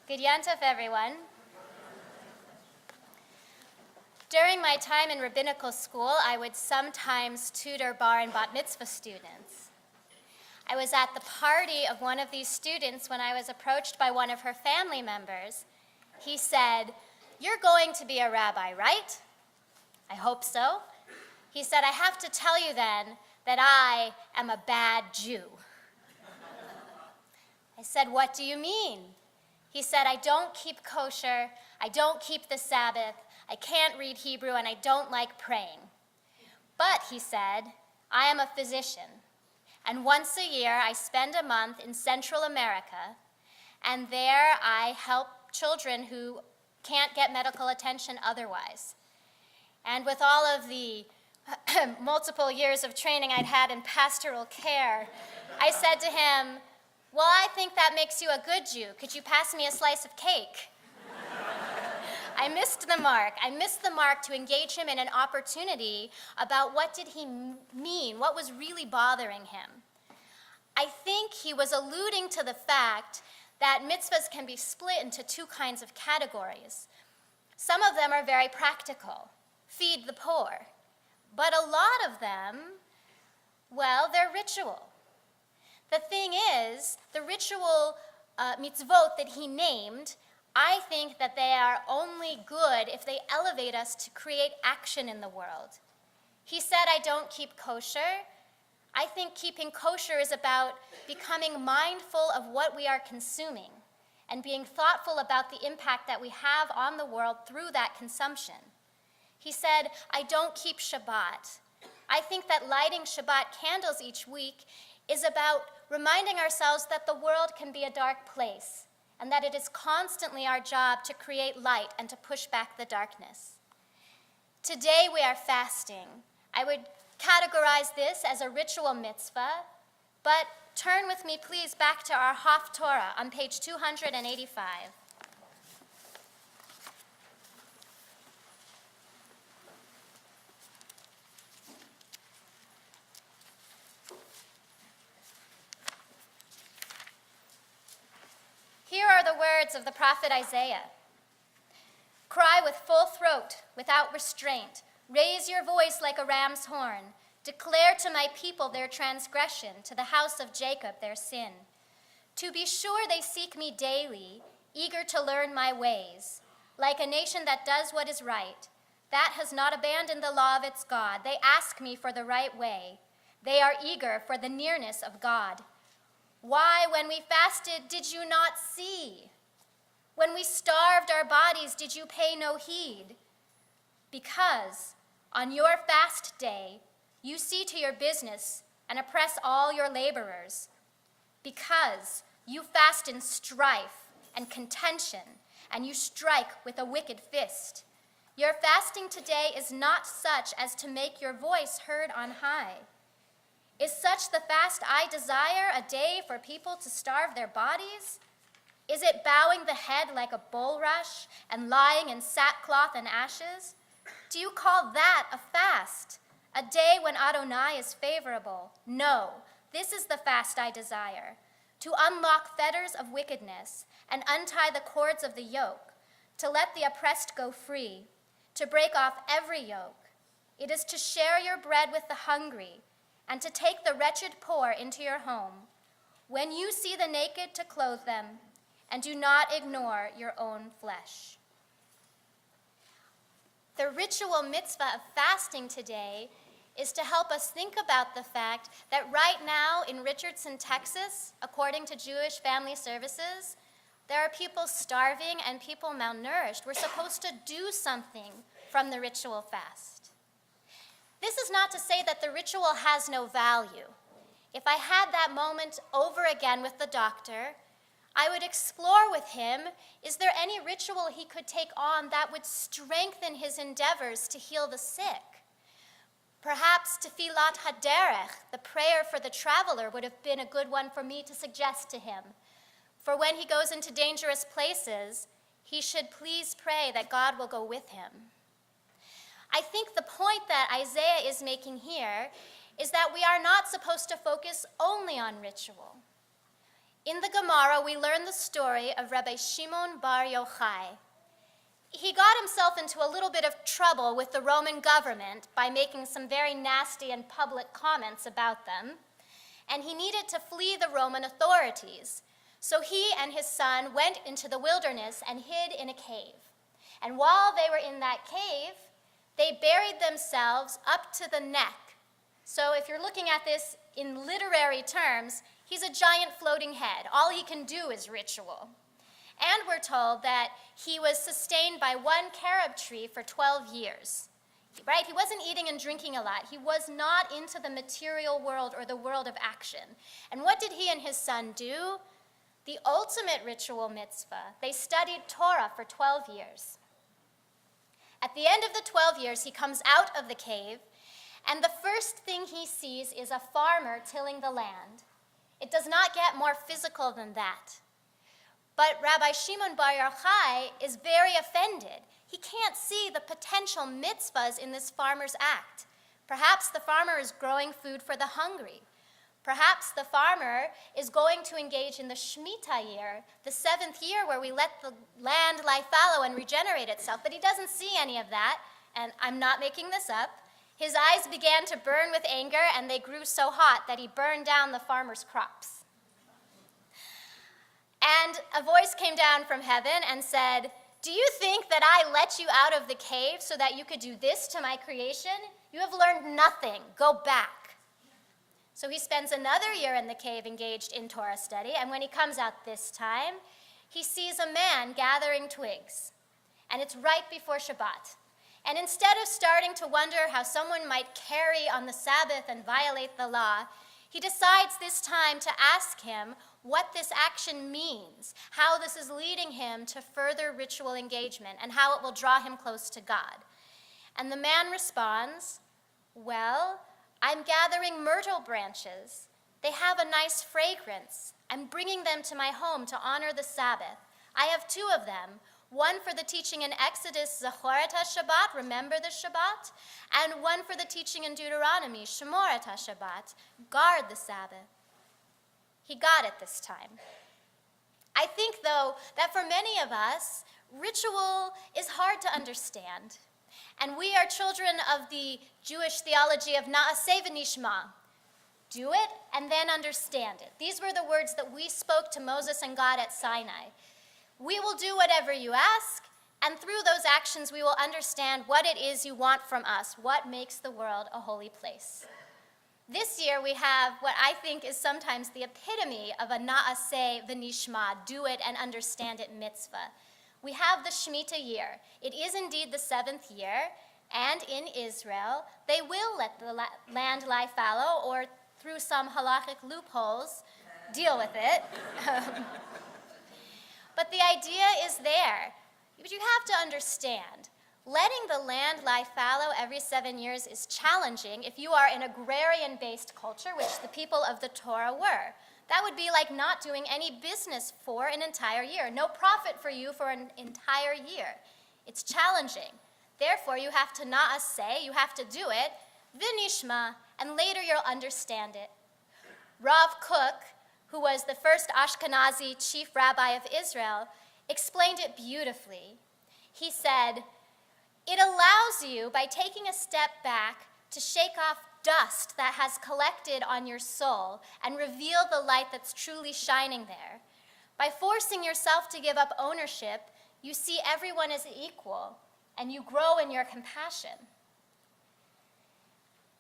Good Yantov, everyone. During my time in rabbinical school, I would sometimes tutor bar and bat mitzvah students. I was at the party of one of these students when I was approached by one of her family members. He said, "You're going to be a rabbi, right?" "I hope so." He said, "I have to tell you then that I am a bad Jew." I said, "What do you mean?" He said, "I don't keep kosher, I don't keep the Sabbath, I can't read Hebrew, and I don't like praying. But," he said, "I am a physician, and once a year I spend a month in Central America, and there I help children who can't get medical attention otherwise." And with all of the multiple years of training I'd had in pastoral care, I said to him, "Well, I think that makes you a good Jew. Could you pass me a slice of cake?" I missed the mark. I missed the mark to engage him in an opportunity about what did he mean, what was really bothering him. I think he was alluding to the fact that mitzvahs can be split into two kinds of categories. Some of them are very practical, feed the poor. But a lot of them, well, they're ritual. The thing is, the ritual mitzvot that he named, I think that they are only good if they elevate us to create action in the world. He said, "I don't keep kosher." I think keeping kosher is about becoming mindful of what we are consuming and being thoughtful about the impact that we have on the world through that consumption. He said, "I don't keep Shabbat." I think that lighting Shabbat candles each week is about reminding ourselves that the world can be a dark place and that it is constantly our job to create light and to push back the darkness. Today we are fasting. I would categorize this as a ritual mitzvah, but turn with me please back to our Haf Torah on page 285. Here are the words of the prophet Isaiah. "Cry with full throat, without restraint. Raise your voice like a ram's horn. Declare to my people their transgression, to the house of Jacob their sin. To be sure they seek me daily, eager to learn my ways. Like a nation that does what is right, that has not abandoned the law of its God. They ask me for the right way. They are eager for the nearness of God. Why, when we fasted, did you not see? When we starved our bodies, did you pay no heed? Because on your fast day, you see to your business and oppress all your laborers. Because you fast in strife and contention, and you strike with a wicked fist. Your fasting today is not such as to make your voice heard on high. Is such the fast I desire, a day for people to starve their bodies? Is it bowing the head like a bulrush and lying in sackcloth and ashes? Do you call that a fast, a day when Adonai is favorable? No, this is the fast I desire, to unlock fetters of wickedness and untie the cords of the yoke, to let the oppressed go free, to break off every yoke. It is to share your bread with the hungry, and to take the wretched poor into your home. When you see the naked, to clothe them, and do not ignore your own flesh." The ritual mitzvah of fasting today is to help us think about the fact that right now in Richardson, Texas, according to Jewish Family Services, there are people starving and people malnourished. We're supposed to do something from the ritual fast. This is not to say that the ritual has no value. If I had that moment over again with the doctor, I would explore with him, is there any ritual he could take on that would strengthen his endeavors to heal the sick? Perhaps Tefillat HaDerech, the prayer for the traveler, would have been a good one for me to suggest to him. For when he goes into dangerous places, he should please pray that God will go with him. I think the point that Isaiah is making here is that we are not supposed to focus only on ritual. In the Gemara, we learn the story of Rabbi Shimon bar Yochai. He got himself into a little bit of trouble with the Roman government by making some very nasty and public comments about them, and he needed to flee the Roman authorities. So he and his son went into the wilderness and hid in a cave. And while they were in that cave, they buried themselves up to the neck. So if you're looking at this in literary terms, he's a giant floating head. All he can do is ritual. And we're told that he was sustained by one carob tree for 12 years. Right? He wasn't eating and drinking a lot. He was not into the material world or the world of action. And what did he and his son do? The ultimate ritual mitzvah. They studied Torah for 12 years. At the end of the 12 years, he comes out of the cave, and the first thing he sees is a farmer tilling the land. It does not get more physical than that. But Rabbi Shimon bar Yochai is very offended. He can't see the potential mitzvahs in this farmer's act. Perhaps the farmer is growing food for the hungry. Perhaps the farmer is going to engage in the Shemitah year, the 7th year where we let the land lie fallow and regenerate itself. But he doesn't see any of that, and I'm not making this up. His eyes began to burn with anger, and they grew so hot that he burned down the farmer's crops. And a voice came down from heaven and said, "Do you think that I let you out of the cave so that you could do this to my creation? You have learned nothing. Go back." So he spends another year in the cave engaged in Torah study, and when he comes out this time, he sees a man gathering twigs, and it's right before Shabbat. And instead of starting to wonder how someone might carry on the Sabbath and violate the law, he decides this time to ask him what this action means, how this is leading him to further ritual engagement, and how it will draw him close to God. And the man responds, "Well, I'm gathering myrtle branches. They have a nice fragrance. I'm bringing them to my home to honor the Sabbath. I have 2 of them, one for the teaching in Exodus, Zachor et HaShabbat, remember the Shabbat, and one for the teaching in Deuteronomy, Shemor et HaShabbat, guard the Sabbath." He got it this time. I think, though, that for many of us, ritual is hard to understand. And we are children of the Jewish theology of Na'aseh v'nishma. Do it and then understand it. These were the words that we spoke to Moses and God at Sinai. We will do whatever you ask, and through those actions we will understand what it is you want from us, what makes the world a holy place. This year we have what I think is sometimes the epitome of a Na'aseh v'nishma, do it and understand it mitzvah. We have the Shemitah year. It is indeed the 7th year, and in Israel, they will let the land lie fallow, or through some halachic loopholes, deal with it. But the idea is there. But you have to understand, letting the land lie fallow every 7 years is challenging if you are an agrarian-based culture, which the people of the Torah were. That would be like not doing any business for an entire year. No profit for you for an entire year. It's challenging. Therefore, you have to na'aseh, you have to do it, v'nishma, and later you'll understand it. Rav Kook, who was the first Ashkenazi chief rabbi of Israel, explained it beautifully. He said, "It allows you, by taking a step back, to shake off dust that has collected on your soul and reveal the light that's truly shining there. By forcing yourself to give up ownership, you see everyone as equal, and you grow in your compassion."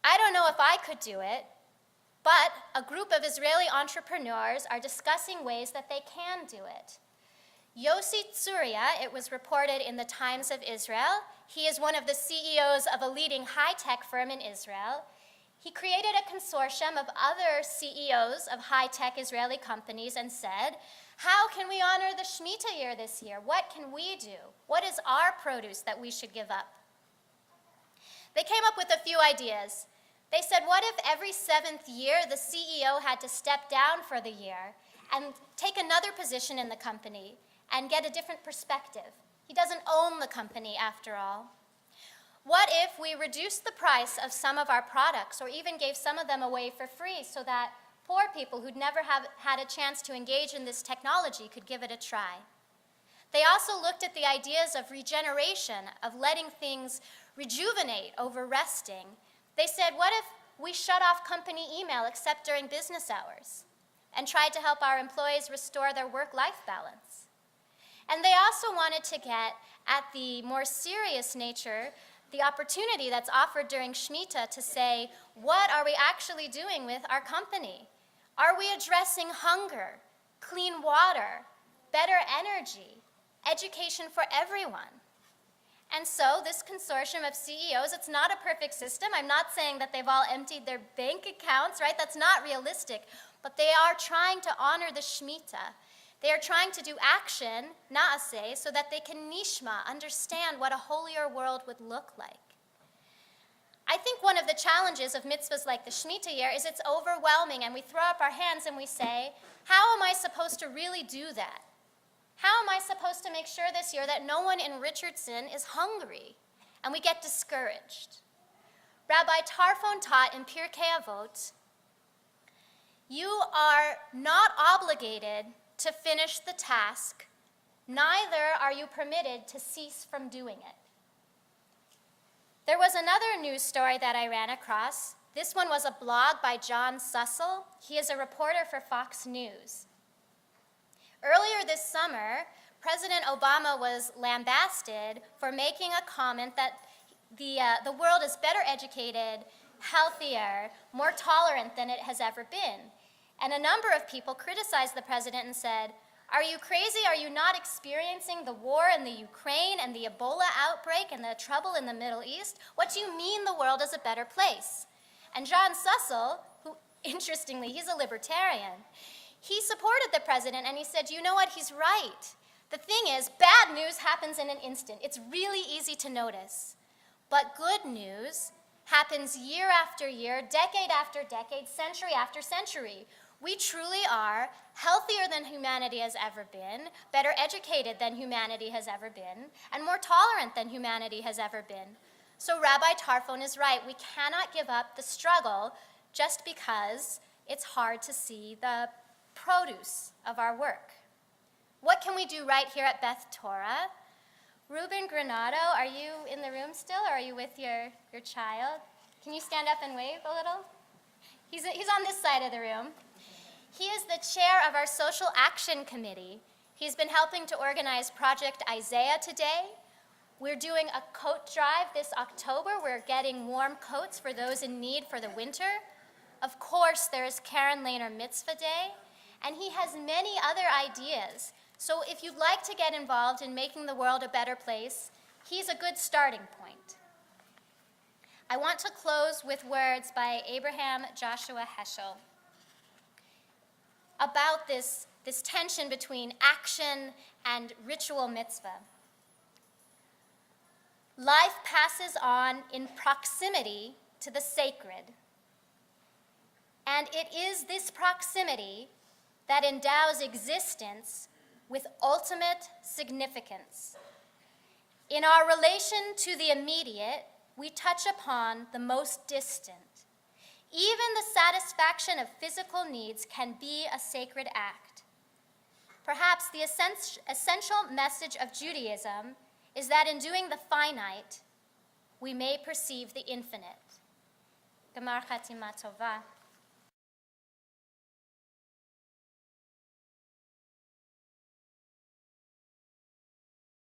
I don't know if I could do it, but a group of Israeli entrepreneurs are discussing ways that they can do it. Yossi Tzuria, it was reported in the Times of Israel, he is one of the CEOs of a leading high-tech firm in Israel. He created a consortium of other CEOs of high-tech Israeli companies and said, "How can we honor the Shemitah year this year? What can we do? What is our produce that we should give up?" They came up with a few ideas. They said, what if every 7th year the CEO had to step down for the year and take another position in the company and get a different perspective? He doesn't own the company after all. What if we reduced the price of some of our products or even gave some of them away for free so that Poor people who'd never had a chance to engage in this technology could give it a try. They also looked at the ideas of regeneration, of letting things rejuvenate over resting. They said, what if we shut off company email except during business hours, and tried to help our employees restore their work-life balance? And they also wanted to get at the more serious nature, the opportunity that's offered during Shemitah to say, what are we actually doing with our company? Are we addressing hunger, clean water, better energy, education for everyone? And so this consortium of CEOs, it's not a perfect system. I'm not saying that they've all emptied their bank accounts, right? That's not realistic. But they are trying to honor the Shemitah. They are trying to do action, naaseh, so that they can nishma, understand what a holier world would look like. I think one of the challenges of mitzvahs like the Shemitah year is it's overwhelming, and we throw up our hands and we say, how am I supposed to really do that? How am I supposed to make sure this year that no one in Richardson is hungry? And we get discouraged. Rabbi Tarfon taught in Pirkei Avot, you are not obligated to finish the task, neither are you permitted to cease from doing it. There was another news story that I ran across. This one was a blog by John Sussel. He is a reporter for Fox News. Earlier this summer, President Obama was lambasted for making a comment that the world is better educated, healthier, more tolerant than it has ever been. And a number of people criticized the president and said, are you crazy? Are you not experiencing the war in the Ukraine and the Ebola outbreak and the trouble in the Middle East? What do you mean the world is a better place? And John Sussel, who, interestingly, he's a libertarian, he supported the president and he said, you know what, he's right. The thing is, bad news happens in an instant. It's really easy to notice. But good news happens year after year, decade after decade, century after century. We truly are healthier than humanity has ever been, better educated than humanity has ever been, and more tolerant than humanity has ever been. So Rabbi Tarfon is right. We cannot give up the struggle just because it's hard to see the produce of our work. What can we do right here at Beth Torah? Ruben Granado, are you in the room still, or are you with your child? Can you stand up and wave a little? He's on this side of the room. He is the chair of our Social Action Committee. He's been helping to organize Project Isaiah today. We're doing a coat drive this October. We're getting warm coats for those in need for the winter. Of course, there is Karen Lehner Mitzvah Day, and he has many other ideas. So if you'd like to get involved in making the world a better place, he's a good starting point. I want to close with words by Abraham Joshua Heschel about this tension between action and ritual mitzvah. Life passes on in proximity to the sacred. And it is this proximity that endows existence with ultimate significance. In our relation to the immediate, we touch upon the most distant. Even the satisfaction of physical needs can be a sacred act. Perhaps the essential message of Judaism is that in doing the finite, we may perceive the infinite. Gemar Chatima Tova.